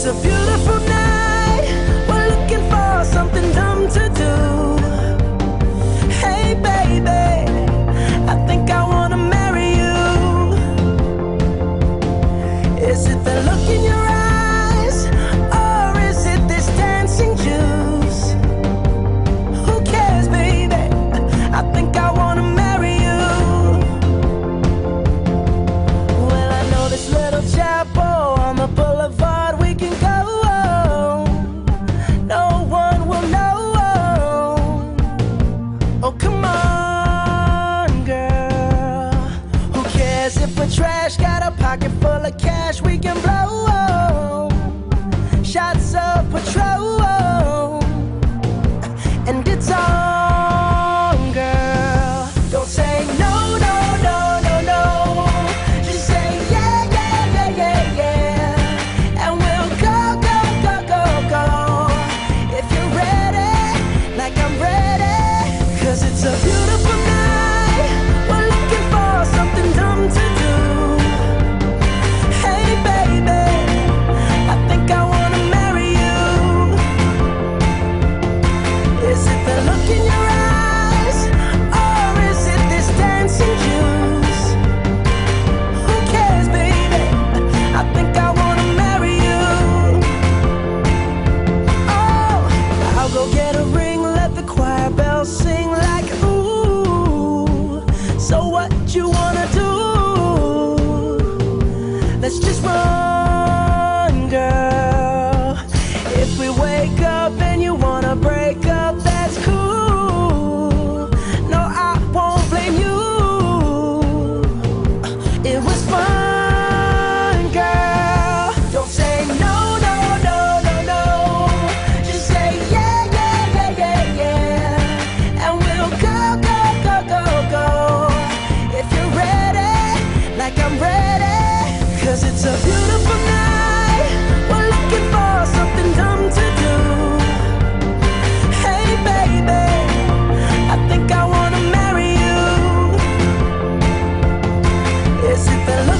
It's a beautiful night. We're looking for something dumb to do. Hey baby, I think I wanna marry you. Is it the look in your eyes, or is it this dancing juice? Who cares, baby? I think I wanna marry you. Well, I know this little chapel on the boulevard we can go. No one will know. Oh, come on, girl. Who cares if we're trash? Got a pocket full of cash we can blow. Shots of Patrol, and it's on, girl. Don't say no, no, no, no, no. Just say yeah, yeah, yeah, yeah, yeah. And we'll go, go, go, go, go. If you're ready, like I'm ready. 'Cause it's a beautiful night. We're looking for something dumb to do. Hey baby, I think I wanna marry you. Is it the look in your eyes, or is it this dancing juice? Who cares, baby? I think I wanna marry you. Oh, I'll go get a ring, let the choir bells sing like ooh. So what you wanna do? Let's just run, girl. If we wake up and you wanna break up, that's cool. No, I won't blame you. It was fun, girl. Don't say no, no, no, no, no. Just say yeah, yeah, yeah, yeah, yeah. And we'll go, go, go, go, go. If you're ready, like I'm ready. 'Cause it's a beautiful night. We're looking for something dumb to do. Hey baby, I think I wanna marry you. Is it the look